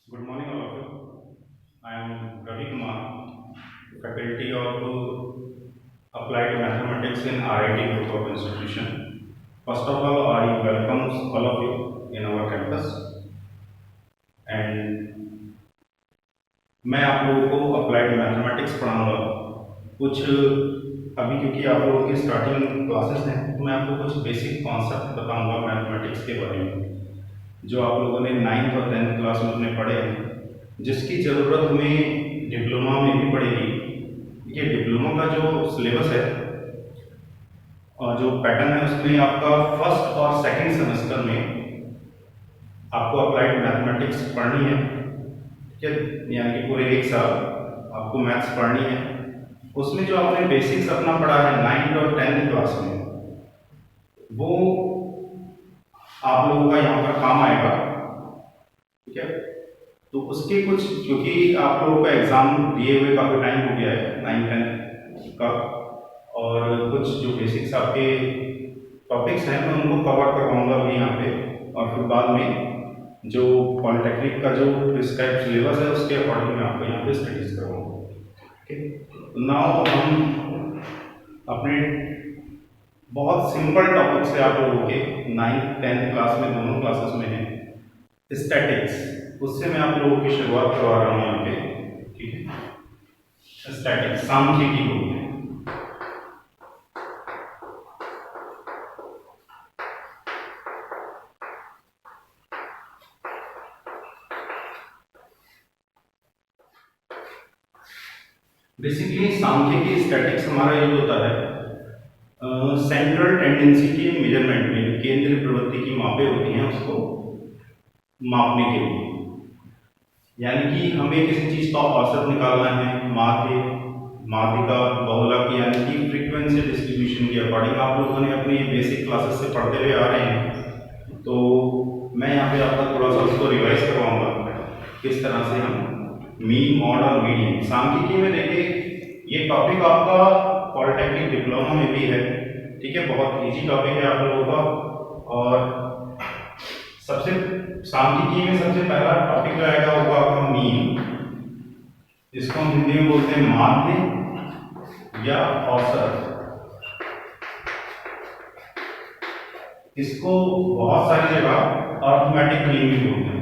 Good morning, all of you. I am Ravi Kumar, faculty of Applied Mathematics in RIT Group of Institution. First of all, I welcome all of you in our campus, and मैं आप लोगों को applied mathematics पढ़ाऊंगा कुछ अभी, क्योंकि आप लोगों की स्टार्टिंग क्लासेस हैं, तो मैं आपको कुछ बेसिक कॉन्सेप्ट बताऊंगा मैथमेटिक्स के बारे में जो आप लोगों ने 9th और 10th क्लास में अपने पढ़े हैं, जिसकी ज़रूरत हमें डिप्लोमा में भी पड़ेगी। ये डिप्लोमा का जो सिलेबस है और जो पैटर्न है, उसमें आपका फर्स्ट और सेकंड सेमेस्टर में आपको अप्लाइड मैथमेटिक्स पढ़नी है, ठीक है। यानी कि पूरे एक साल आपको मैथ्स पढ़नी है। उसमें जो आपने बेसिक्स अपना पढ़ा है 9th और 10th क्लास में, वो आप लोगों का यहाँ पर काम आएगा, ठीक है। तो उसके कुछ, क्योंकि आप लोगों का एग्ज़ाम दिए हुए काफ़ी टाइम हो गया है 9th 10th का, और कुछ जो बेसिक्स आपके टॉपिक्स हैं मैं उनको कवर करवाऊँगा अभी यहाँ पे, और फिर बाद में जो पॉलिटेक्निक का जो प्रिस्क्राइब सिलेबस है उसके अकॉर्डिंग मैं आपको यहाँ पे स्टडीज़ करवाऊँगा, ठीक। नाउ हम अपने बहुत सिंपल टॉपिक से आप लोगों के 9th 10th क्लास में दोनों क्लासेस में है स्टैटिक्स, उससे मैं आप लोगों की शुरुआत करवा रहा हूँ यहाँ पे, ठीक है। स्टैटिक्स सांख्यिकी को बेसिकली सांख्यिकी स्टैटिक्स हमारा यूज होता है सेंट्रल टेंडेंसी के मेजरमेंट में, केंद्रीय प्रवृत्ति की मापें होती हैं उसको मापने के लिए। यानी कि हमें किसी चीज़ का औसत निकालना है, माध्यिका बहुलक यानी कि फ्रीक्वेंसी डिस्ट्रीब्यूशन के अकॉर्डिंग आप लोगों ने अपने बेसिक क्लासेस से पढ़ते हुए आ रहे हैं, तो मैं यहाँ पे आपका थोड़ा सा उसको रिवाइज करवाऊंगा किस तरह से हम मीन, मॉड और मीडियन। सांख्यिकी में देखिए ये टॉपिक आपका पॉलिटेक्निक डिप्लोमा में भी है, ठीक है। बहुत इजी टॉपिक है आप लोगों का। और सबसे सांख्यिकी में सबसे पहला टॉपिक जो आएगा वो आपका मीन, इसको हम हिंदी में बोलते हैं माध्य या औसत। इसको बहुत सारी जगह अर्थमेटिक मीन भी बोलते हैं।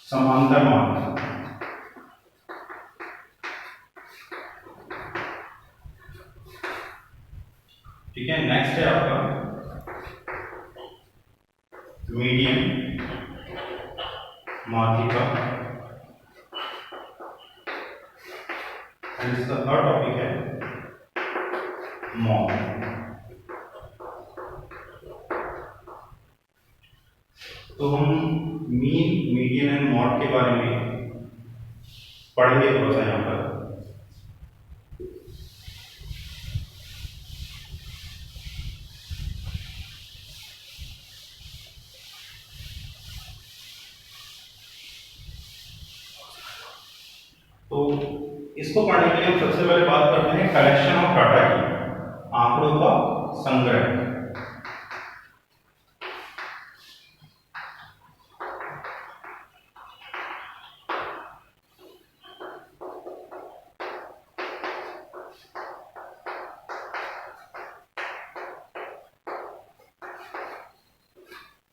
समांतर माध्य, ठीक है। नेक्स्ट है आपका मीडियन माध्यिका, एंड इसका थर्ड टॉपिक है मॉड। तो हम मीन, मीडियन एंड मॉड के बारे में पढ़ेंगे थोड़ा सा यहाँ पर। तो इसको पढ़ने के लिए हम सबसे पहले बात करते हैं कलेक्शन ऑफ डाटा की, आंकड़ों का संग्रह।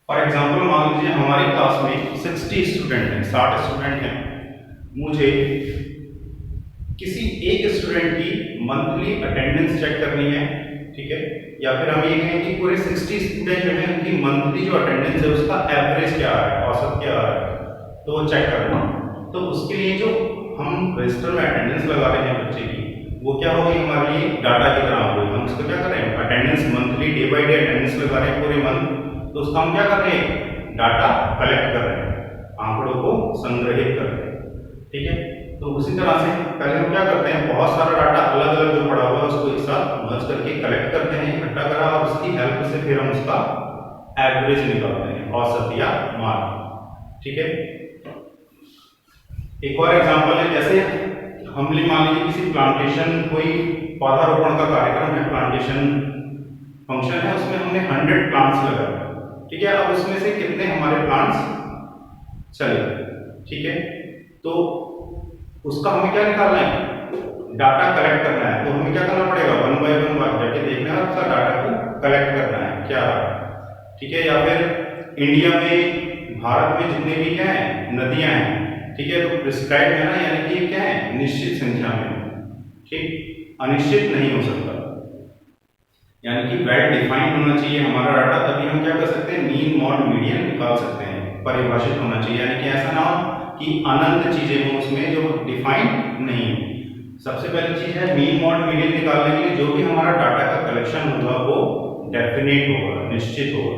फॉर एग्जाम्पल मान लीजिए हमारी क्लास में 60 स्टूडेंट हैं, 60 स्टूडेंट हैं। मुझे किसी एक स्टूडेंट की मंथली अटेंडेंस चेक करनी है, ठीक है। या फिर हम ये कहें कि पूरे 60 स्टूडेंट जो है उनकी मंथली जो अटेंडेंस है उसका एवरेज क्या है, औसत क्या है, तो वो चेक करना। तो उसके लिए जो हम रजिस्टर में अटेंडेंस लगा रहे हैं बच्चे की, वो क्या होगी हमारे लिए डाटा की तरह होगी। हम उसको क्या कर रहे हैं, attendance monthly day by day attendance लगा रहे हैं पूरे मंथ, तो उसका हम क्या कर रहे हैं, डाटा कलेक्ट कर रहे हैं, आंकड़ों को संग्रहित कर रहे हैं, ठीक है। तो उसी तरह से पहले हम क्या करते हैं, बहुत सारा डाटा अलग अलग जो पड़ा हुआ है उसको एक साथ मर्ज करके कलेक्ट करते हैं, इकट्ठा करा, और उसकी हेल्प से फिर हम उसका एवरेज निकालते हैं, औसत या मान, ठीक है। एक और एग्जांपल है, जैसे हम मान लीजिए किसी प्लांटेशन, कोई पौधारोपण का कार्यक्रम है, प्लांटेशन फंक्शन है, उसमें हमने 100 प्लांट्स लगाए, ठीक है। अब उसमें से कितने हमारे प्लांट्स चले, ठीक है। तो उसका हमें क्या निकालना है, डाटा कलेक्ट करना है। तो हमें क्या करना पड़ेगा, 1 बाय 1 जाके देखना है, उसका डाटा को कलेक्ट करना है क्या, ठीक है। या फिर इंडिया में, भारत में जितने भी क्या है नदियां हैं, ठीक है, तो प्रिस्क्राइब है ना, यानी कि क्या है निश्चित संख्या में, ठीक, अनिश्चित नहीं हो सकता, यानी कि वेल डिफाइंड होना चाहिए हमारा डाटा, तभी हम क्या कर सकते हैं, मीन मॉड मीडियन निकाल सकते हैं। परिभाषित होना चाहिए, यानी कि ऐसा ना हो कि अनंत चीजें हो उसमें जो डिफाइंड नहीं हो। सबसे पहली चीज है मीन मॉड मीडियन निकालने के लिए जो भी हमारा डाटा का कलेक्शन होगा वो डेफिनेट होगा, निश्चित होगा,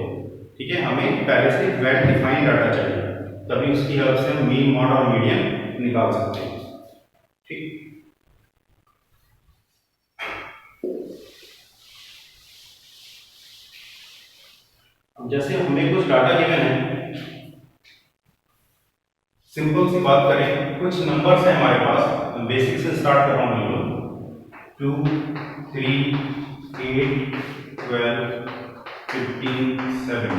ठीक है। हमें पहले से वेल डिफाइंड डाटा चाहिए, तभी उसकी हेल्प से हम मीन मॉड और मीडियन निकाल सकते हैं, ठीक। अब जैसे हमें कुछ डाटा गिवन है, सिंपल सी बात करें, कुछ नंबर्स हैं हमारे पास, बेसिक से स्टार्ट कर रहा हूं मैं, 2 3 8 12 15 7।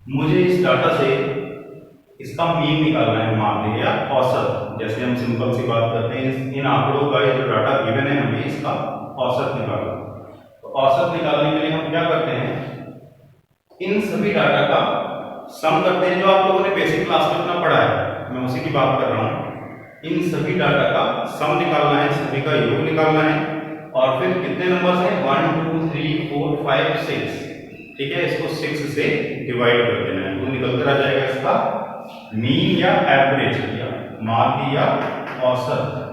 मुझे इस डाटा से इसका मीन निकालना है, माध्य या औसत, जैसे हम सिंपल सी बात करते हैं, इन आंकड़ों का जो डाटा गिवन है हमें इसका औसत निकालना। तो औसत निकालने के लिए हम क्या करते हैं, इन सभी डाटा का सम करते हैं, जो आप लोगों ने बेसिक क्लास में इतना पढ़ा है, मैं उसी की बात कर रहा हूं। इन सभी डाटा का सम निकालना है, सभी का योग निकालना है, और फिर कितने नंबर्स हैं, 1 2 3 4 5 6, ठीक है, इसको 6 से डिवाइड कर देना है, तो निकल कर आ जाएगा इसका मीन या एवरेज या माध्य या औसत।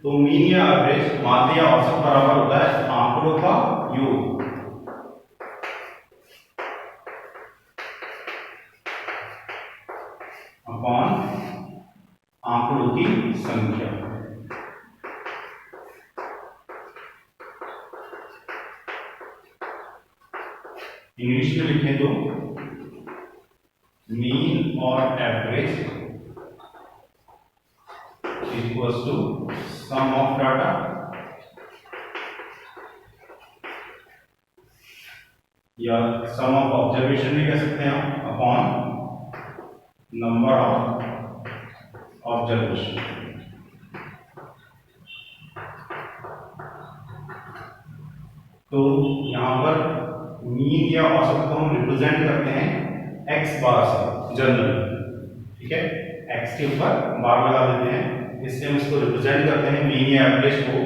तो मीन या एवरेज, माध्य या औसत बराबर होता है आंकड़ों का योग अपॉन आंकड़ों की संख्या। इंग्लिश में लिखें तो मीन और average equals to sum of data या सम ऑफ ऑब्जर्वेशन भी कह सकते हैं हम, अपॉन नंबर ऑफ ऑब्जर्वेशन। तो यहां पर मीन या औसत को हम रिप्रेजेंट करते हैं x बार से, जनरल, ठीक है, x के ऊपर बार लगा देते हैं, इससे हम इसको रिप्रेजेंट करते हैं मीन या एवरेज को।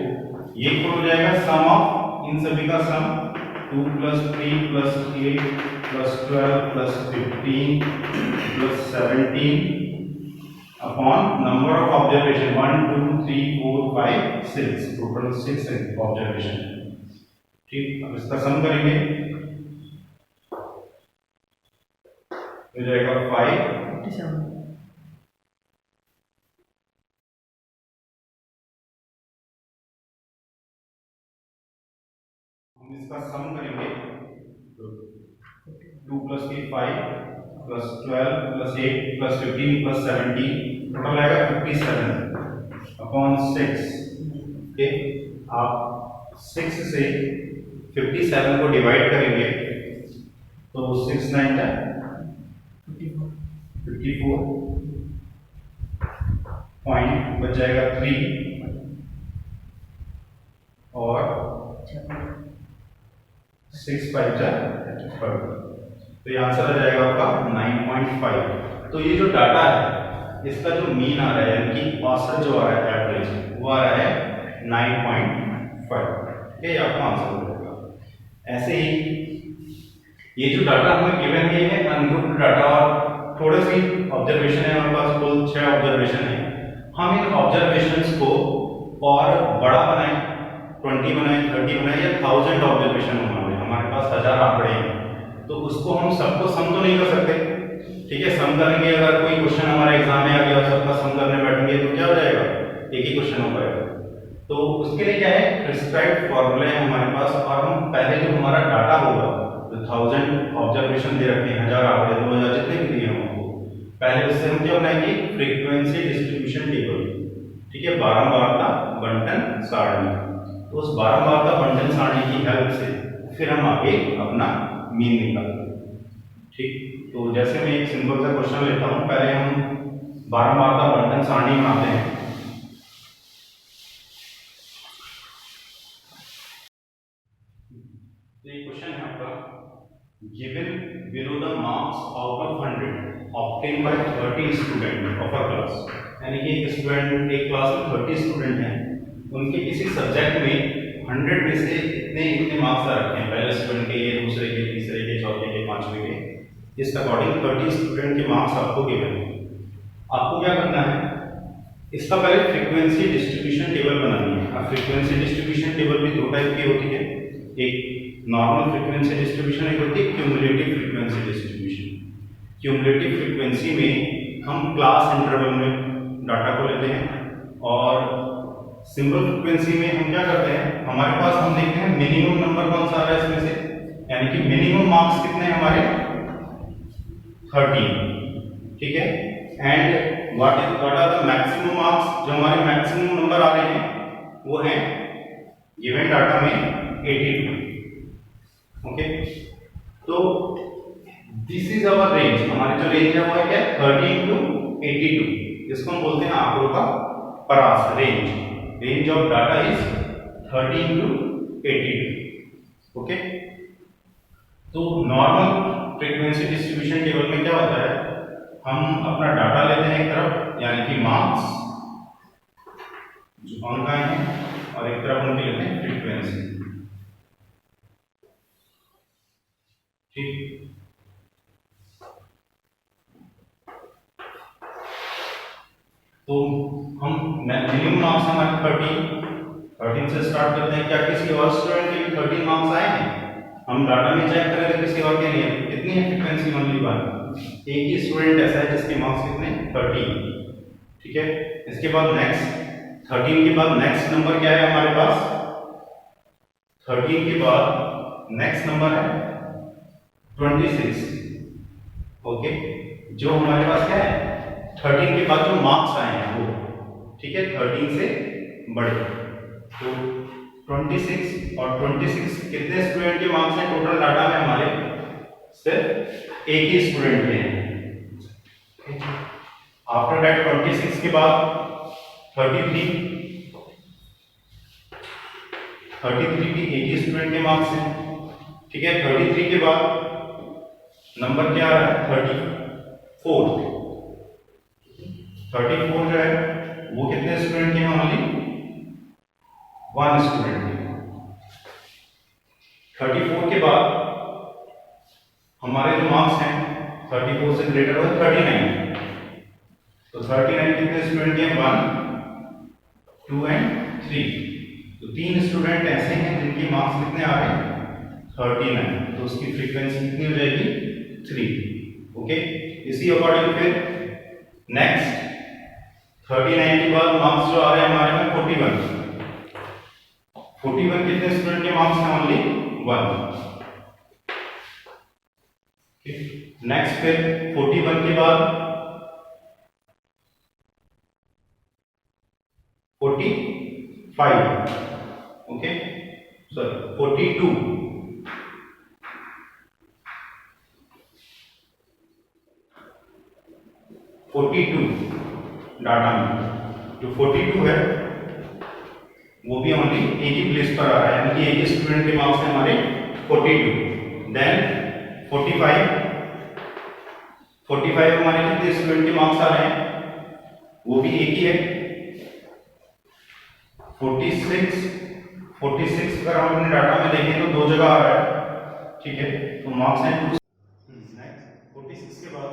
ये इक्वल हो जाएगा सम ऑफ इन सभी का सम, 2 + 3 + 8 + 12 + 15 + 17 upon number of observation, 1 2 3 4 5 6, total 6 observation, ठीक। अब इसका सम करेंगे, हो जाएगा 5 हम इसका सम करेंगे, 2 + 3 5 + 12 + 8 + 15 + 17, टोटल आएगा 57 अपॉन 6, ओके। आप 6 से 57 को डिवाइड करेंगे तो 6 9 54 पॉइंट बच जाएगा 3 और 6 5 12, तो ये आंसर आ जाएगा आपका 9.5। तो ये जो डाटा है इसका जो मीन आ रहा है, यानी कि औसत जो आ रहा है, एवरेज, वो आ रहा है 9.5, ये आपका आंसर हो जाएगा। ऐसे ही ये जो डाटा हमें गिवन है अनग्रुप्ड डाटा, और थोड़े सी ऑब्जर्वेशन है हमारे पास, कुल 6 ऑब्जर्वेशन है। हम इन ऑब्जर्वेशंस को और बड़ा बनाएं, 20 बनाएं, 30 बनाएं या 1000 ऑब्जर्वेशन बनाएं, हमारे पास 1000 आंकड़े हैं, तो उसको हम सबको सम तो नहीं कर सकते, ठीक है। सम करेंगे, अगर कोई क्वेश्चन हमारे एग्जाम में आ गया, सबका सम करने बैठेंगे तो क्या हो जाएगा, एक ही क्वेश्चन हो पाएगा। तो उसके लिए क्या है, प्रिस्क्राइब्ड फॉर्मूले हैं हमारे पास, और हम पहले जो हमारा डाटा होगा, जो 1000 ऑब्जर्वेशन दे रखे हैं, 1000 आंकड़े, 2000 जितने भी दिए हैं हमको, पहले उससे हम क्या बनाएंगे, फ्रीक्वेंसी डिस्ट्रीब्यूशन टेबल, ठीक है, बारंबारता बंटन सारणी। तो उस बारंबारता बंटन सारणी की हेल्प से फिर हम आगे अपना मीन निकालते हैं। ठीक, तो जैसे मैं एक सिंपल सा क्वेश्चन लेता हूं, पहले हम बारंबारता बंटन सारणी बनाते हैं। तो ये क्वेश्चन है आपका, given below the marks out of 100 obtain bye 30 student of a class, यानी कि एक स्टूडेंट, एक क्लास में 30 स्टूडेंट हैं, उनके किसी सब्जेक्ट में 100 में से इतने इतने मार्क्स आ रखे हैं, पहले स्टूडेंट के, ये दूसरे के, तीसरे के, चौथे के, पांचवे के, इस अकॉर्डिंग 30 स्टूडेंट के मार्क्स आपको गिवन है। आपको क्या करना है, इसका पहले फ्रीक्वेंसी डिस्ट्रीब्यूशन टेबल बनानी है। अब फ्रीक्वेंसी डिस्ट्रीब्यूशन टेबल भी दो टाइप की होती है, एक नॉर्मल फ्रीक्वेंसी डिस्ट्रीब्यूशन, एक होती है cumulative frequency distribution. Cumulative frequency में हम क्लास इंटरवल में डाटा को लेते हैं, और सिंपल फ्रीक्वेंसी में हम क्या करते हैं, हमारे पास हम देखते हैं मिनिमम नंबर कौन सा आ रहा है इसमें से, यानी कि मिनिमम मार्क्स कितने हमारे 30, ठीक है, and what are the maximum marks, जो हमारे मैक्सिमम नंबर आ रहे हैं वो है गिवन डाटा में 82। ओके, तो दिस इज अवर रेंज, हमारी जो रेंज है वो है क्या, 30 to 82, जिसको हम बोलते हैं आंकड़ों का परास, range of data is 30 to 82। Okay, तो नॉर्मल फ्रीक्वेंसी डिस्ट्रीब्यूशन टेबल में क्या होता है, हम अपना डाटा लेते हैं एक तरफ, यानी कि मार्क्स जो अंक आए हैं, और एक तरफ उनके लेते हैं फ्रीक्वेंसी। ठीक, तो हम मिनिमम मार्क्स हमारे 13 से स्टार्ट करते हैं। क्या किसी और स्टूडेंट के भी 13 मार्क्स आए हैं, हम डाटा में चेक करें तो किसी और के नहीं है, कितनी है फ्रीक्वेंसी, ओनली वन, एक ही स्टूडेंट ऐसा है जिसके मार्क्स कितने 13। ठीक है, इसके बाद नेक्स्ट 13 के बाद नेक्स्ट नंबर क्या है हमारे पास, 13 के बाद नेक्स्ट नंबर है 26। ओके, जो हमारे पास क्या है 13 के बाद जो मार्क्स आए हैं वो, ठीक है, 13 से बड़े, तो 26 और 26 कितने स्टूडेंट के मार्क्स हैं टोटल डाटा में हमारे, सिर्फ एक ही स्टूडेंट के हैं। आफ्टर दैट 26 के बाद 33 भी एक ही स्टूडेंट के मार्क्स हैं। ठीक है, 33 के बाद नंबर क्या आ रहा है 34 जो है वो कितने स्टूडेंट के हैं, ओनली वन स्टूडेंट के। 34 के बाद हमारे जो मार्क्स हैं 34 से ग्रेटर हो 39, तो 39 कितने स्टूडेंट के हैं, 1 2 एंड 3, तो 3 स्टूडेंट ऐसे हैं जिनके मार्क्स कितने आ रहे हैं 39, तो उसकी फ्रीक्वेंसी कितनी हो जाएगी 3। ओके, इसी अकॉर्डिंग फिर नेक्स्ट 39 के बाद मार्क्स जो आ रहे हैं हमारे में 41 कितने स्टूडेंट के मार्क्स हैं, ओनली 1। नेक्स्ट फिर 41 के बाद 45, ओके सॉरी 42 डाटा में जो 42 है वो भी ओनली एक ही प्लेस पर आ रहा है, यानी कि एक ही स्टूडेंट के मार्क्स हैं हमारे 42। देन 45 हमारे कितने स्टूडेंट के मार्क्स आ रहे हैं, वो भी एक ही है 46 अगर हम अपने डाटा में देखें तो दो जगह आ रहा है। ठीक है, तो मार्क्स हैं 2। नेक्स्ट 46 के बाद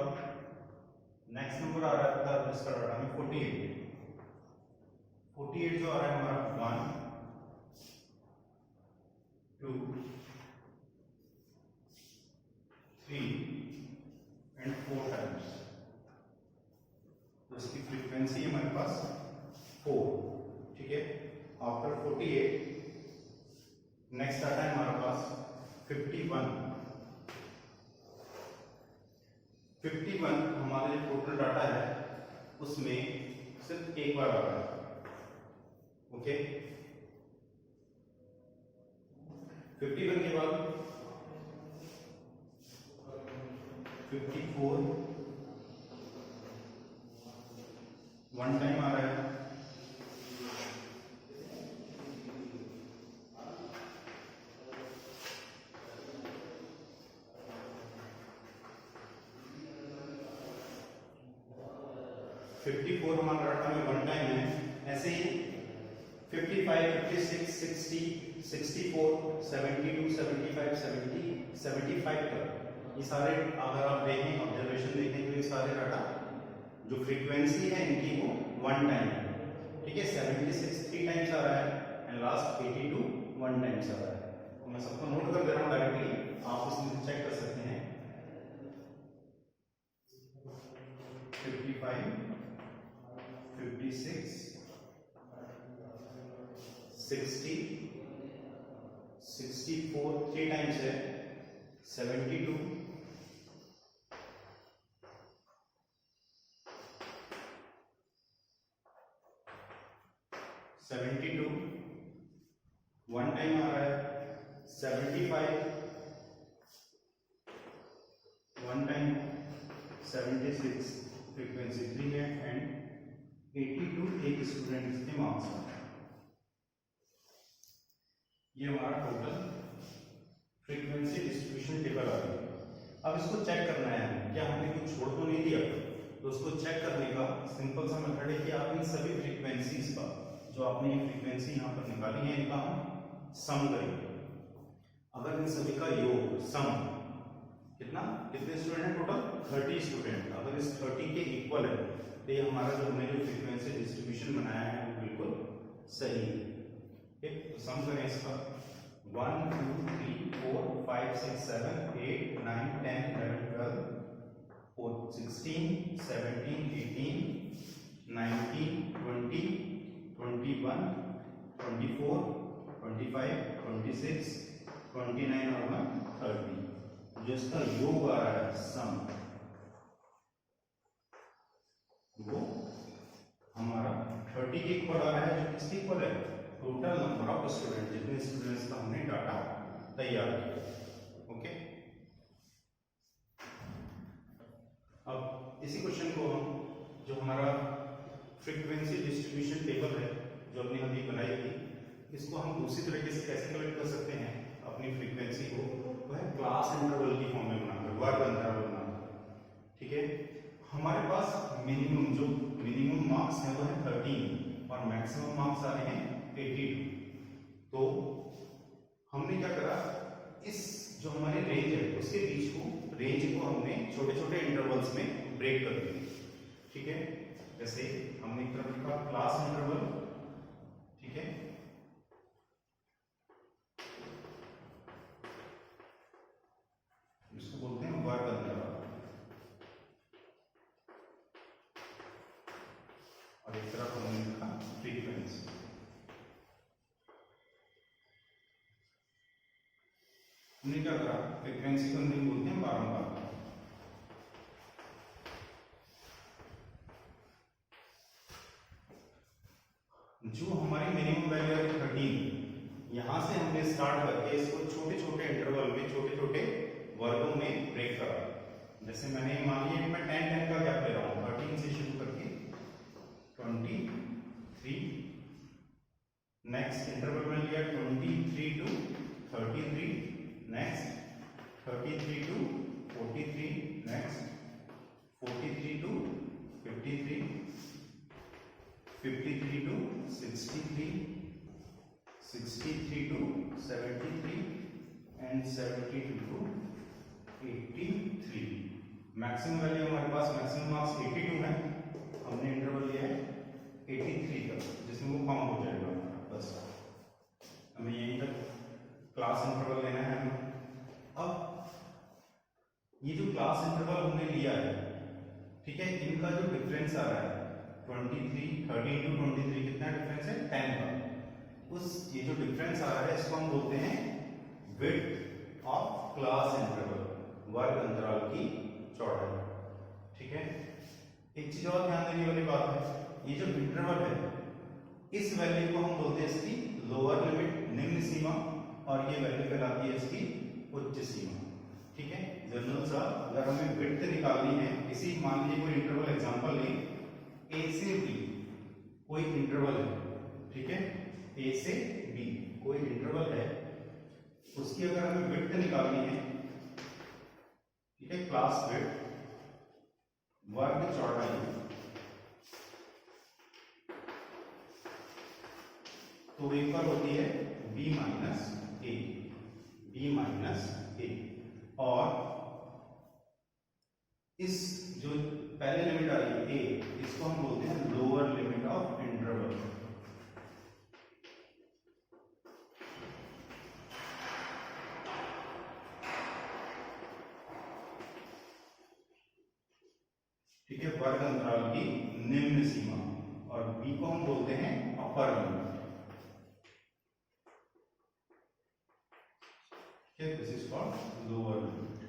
नेक्स्ट नंबर आ रहा है इसका डाटा में 48 जो आ रहा है हमारा 1 2 3 एंड 4 टाइम्स, तो इसकी फ्रीक्वेंसी है हमारे पास 4। ठीक है, आफ्टर 48 नेक्स्ट आता है हमारे पास 51 हमारे जो टोटल डाटा है उसमें सिर्फ एक बार आ रहा है, ओके। 51 के बाद 54 वन टाइम आ रहा है। 54 हमारा डाटा में वन टाइम है। ऐसे ही 55, 56, 60, 64, 72, 75, 70, 75 तक ये सारे अगर आप देखें, ऑब्जर्वेशन देखें तो ये सारे डाटा जो फ्रीक्वेंसी है इनकी वो वन टाइम है। ठीक है, 76 3 टाइम्स आ रहा है एंड लास्ट 82 वन टाइम्स आ रहा है। तो मैं सबको नोट कर दे रहा हूँ डायरेक्टली, आप उसमें चेक कर सकते हैं। 55, 56, 60, 64 3 टाइम्स है, 72, 72 वन टाइम आ रहा है, 75 वन टाइम, 76 फ्रीक्वेंसी 3 है एंड 82 एक स्टूडेंट के मार्क्स है। ये हमारा टोटल फ्रीक्वेंसी डिस्ट्रीब्यूशन टेबल आ गया। अब इसको चेक करना है, क्या हमने कुछ छोड़ तो नहीं दिया? तो उसको चेक करने का सिंपल सा मेथड है कि आप इन सभी फ्रीक्वेंसीज का, जो आपने ये फ्रीक्वेंसी यहाँ पर निकाली है, इनका हम सम करेंगे। अगर इन सभी का योग सम कितने स्टूडेंट हैं टोटल? 30 स्टूडेंट। अगर इस 30 के इक्वल है तो ये हमारा जो हमने जो फ्रीक्वेंसी डिस्ट्रीब्यूशन बनाया है वो बिल्कुल सही है। ठीक, तो सम करें इसका 1 2 3 4 5 6 7 8 9 10 11 12 16 17 18 19 20 21 24 25 26 29 और 30। जो इसका योग आ रहा है सम, वो हमारा 30 के इक्वल आ रहा है। जो किसके इक्वल है? टोटल नंबर ऑफ स्टूडेंट, जितने स्टूडेंट्स का हमने डाटा तैयार किया। ओके, अब इसी क्वेश्चन को हम, जो हमारा फ्रीक्वेंसी डिस्ट्रीब्यूशन टेबल है जो हमने अभी बनाई थी, इसको हम दूसरी तरीके से कैसे कलेक्ट कर सकते हैं अपनी फ्रीक्वेंसी को? वह है क्लास इंटरवल की फॉर्म में बनाकर, वर्ग अंतराल बनाकर। ठीक है, हमारे पास मिनिमम मार्क्स है वो है 13 और मैक्सिमम मार्क्स आ रहे हैं 82। तो हमने क्या करा, इस जो हमारी रेंज है उसके बीच को, रेंज को हमने छोटे छोटे इंटरवल्स में ब्रेक कर दिया। ठीक है, जैसे हमने एक तरफ लिखा क्लास इंटरवल। ठीक है, इसको बोलते हैं वर्ग अंतराल, और एक तरफ हमने लिखा फ्रीक्वेंसी। हमने क्या करा, फ्रीक्वेंसी को हमने बोलते हैं बारंबार। जो हमारी मिनिमम वैल्यू है 13, यहां से हमने स्टार्ट करके इसको छोटे छोटे इंटरवल में, छोटे छोटे वर्गों में ब्रेक करा। जैसे मैंने मान लिया मैं 10 का गैप ले रहा हूं, 13 से शुरू करके 23, नेक्स्ट इंटरवल में लिया 23 to 33, next 33 to 43, next 43 to 53, 53 to 63, 63 to 73 and 72 to 83। Maximum value हमारे पास, मैक्सिमम मार्क्स 82 है, हमने इंटरवल लिया है 83 तक, जिसमें वो काउंट हो जाएगा। बस हमें यहीं तक क्लास इंटरवल लेना है हमें। अब ये जो क्लास इंटरवल हमने लिया है, ठीक है, इनका जो डिफरेंस आ रहा है 23, 13 टू 23 कितना डिफरेंस है? 10 का। उस ये जो डिफरेंस आ रहा है इसको हम बोलते हैं विड्थ ऑफ क्लास इंटरवल, वर्ग अंतराल की चौड़ाई। ठीक है, एक चीज और ध्यान देने वाली बात है, ये जो इंटरवल है इस वैल्यू को हम बोलते हैं इसकी लोअर लिमिट, निम्न सीमा, और ये वैल्यू कहलाती है इसकी उच्च सीमा। ठीक है, जनरल सा अगर हमें विड्थ निकालनी है, किसी मान लीजिए कोई इंटरवल एग्जांपल लें, ए से बी कोई इंटरवल है, ठीक है, ए से बी कोई इंटरवल है, उसकी अगर हमें विड्थ निकालनी है, ठीक है, क्लास विड्थ, वर्ग चौड़ाई, तो एक बार होती है b माइनस ए, b माइनस ए, और इस जो पहले लिमिट आ रही है ए, इसको हम बोलते हैं लोअर लिमिट ऑफ इंटरवल। ठीक है, वर्ग अंतराल की निम्न सीमा, और बी को हम बोलते हैं upper limit. This is called lower limit.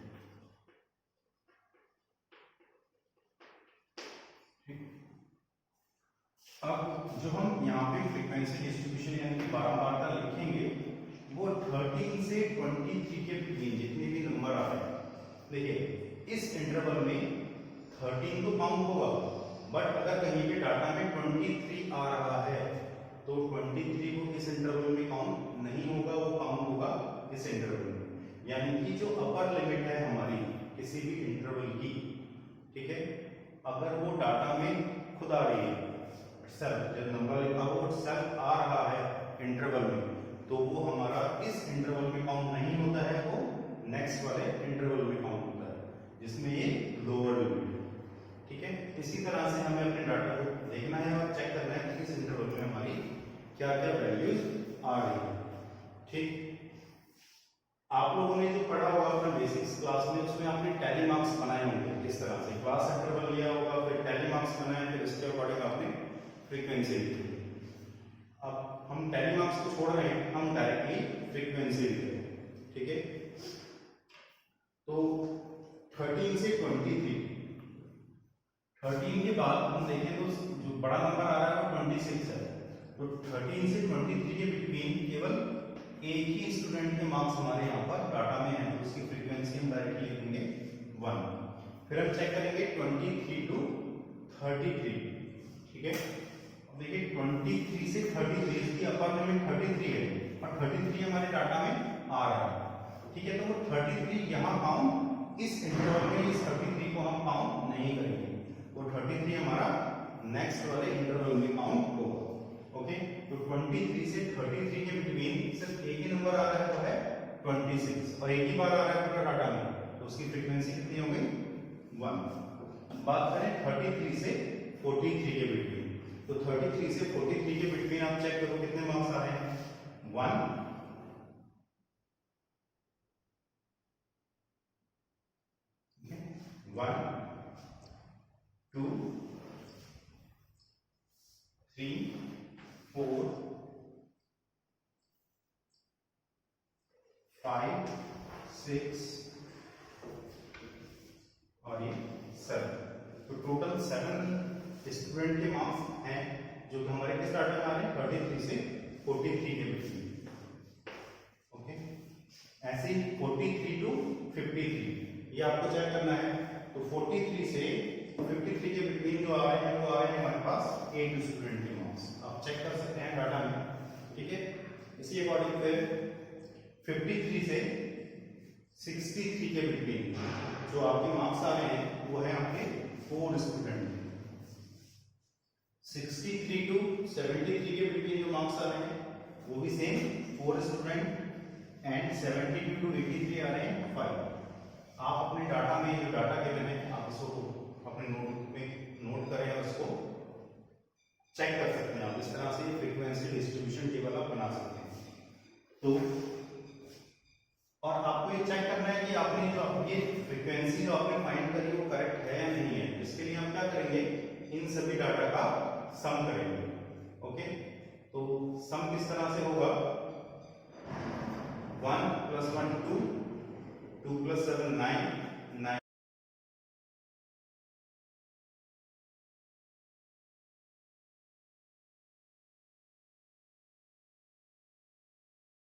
अब जो हम यहाँ पे फ्रीक्वेंसी डिस्ट्रीब्यूशन यानी कि बारंबारता लिखेंगे, वो 13 से 23 के बीच जितने भी नंबर आ रहे हैं, देखिए इस इंटरवल में 13 तो काउंट होगा, बट अगर कहीं पे डाटा में 23 आ रहा है तो 23 को इस इंटरवल में काउंट नहीं होगा, वो काउंट होगा इस इंटरवल में। यानी कि जो अपर लिमिट है हमारी किसी भी इंटरवल की, ठीक है, अगर वो डाटा में खुद आ रही है, सेल्फ जब नंबर लिखा हो और सेल्फ आ रहा है इंटरवल में, तो वो हमारा इस इंटरवल में काउंट नहीं होता है, वो नेक्स्ट वाले इंटरवल में काउंट होता है, जिसमें ये लोअर लिमिट है। ठीक है, इसी तरह से हमें अपने डाटा को देखना है और चेक करना है कि इस इंटरवल में हमारी क्या क्या वैल्यूज आ रही है। ठीक, आप लोगों ने जो पढ़ा होगा अपना बेसिक्स क्लास में, उसमें आपने टैली मार्क्स बनाए होंगे, इस तरह से क्लास इंटरवल लिया होगा, फिर टैली मार्क्स बनाए, फिर इसके अकॉर्डिंग आपने फ्रीक्वेंसी लिखी। अब हम टैली मार्क्स को छोड़ रहे हैं, हम डायरेक्टली फ्रीक्वेंसी लिख रहे हैं। ठीक है, तो 13 से 23, 13 के बाद हम देखें तो जो बड़ा नंबर आ रहा है वो 26 है, तो 13 से 23 के बिटवीन केवल एक ही स्टूडेंट के मार्क्स हमारे यहाँ पर डाटा में है, तो उसकी फ्रीक्वेंसी हम डायरेक्टली लिखेंगे 1। फिर हम चेक करेंगे 23 टू 33। ठीक है, अब देखिए 23 से 33, इसकी अपर लिमिट 33 है और 33 हमारे डाटा में आ रहा है। ठीक है, तो वो 33 यहाँ काउंट इस इंटरवल में, इस 33 को हम काउंट नहीं करेंगे, वो 33 हमारा नेक्स्ट वाले इंटरवल में काउंट होगा। ओके, तो 23 से 33 के बिटवीन सिर्फ एक ही नंबर आ रहा है, तो है 26, और एक ही बार आ रहा है पूरा डाटा में, तो उसकी फ्रीक्वेंसी कितनी हो गई 1। बात करें 33 से 43 के बिटवीन, तो 33 से 43 के बिटवीन आप चेक करो कितने मार्क्स आ रहे हैं 1, 1, 2, 3, 4, 5, 6 और ये 7। तो टोटल 7 स्टूडेंट के मार्क्स हैं जो कि हमारे किस डाटा में आ रहे हैं 33 से 43 के बीच में। ओके, ऐसे ही 43 टू 53 ये आपको चेक करना है, तो 43 से 53 के बिटवीन जो आ रहे हैं वो आ रहे हैं हमारे पास 8 स्टूडेंट के मार्क्स, आप चेक कर सकते हैं डाटा में। ठीक है, इसी अकॉर्डिंग फिर 53 से 63 के बिटवीन जो आपके मार्क्स आ रहे हैं वो है आपके 4 स्टूडेंट। 63 टू 73 के बिटवीन जो मार्क्स आ रहे हैं वो भी सेम 4 स्टूडेंट, एंड 72 टू 83 आ रहे हैं 5। आप अपने डाटा में जो डाटा के मैंने आप इसको अपने नोट में नोट करें और उसको चेक कर सकते हैं, आप इस तरह से फ्रीक्वेंसी डिस्ट्रीब्यूशन टेबल आप बना सकते हैं। तो और आपको ये चेक करना है कि आपने जो ये फ्रीक्वेंसी जो आपने फाइंड करी वो करेक्ट है या नहीं है। इसके लिए हम क्या करेंगे, इन सभी डाटा का सम करेंगे। ओके, तो सम किस तरह से होगा, 1 + 1 2, 2 + 7 9,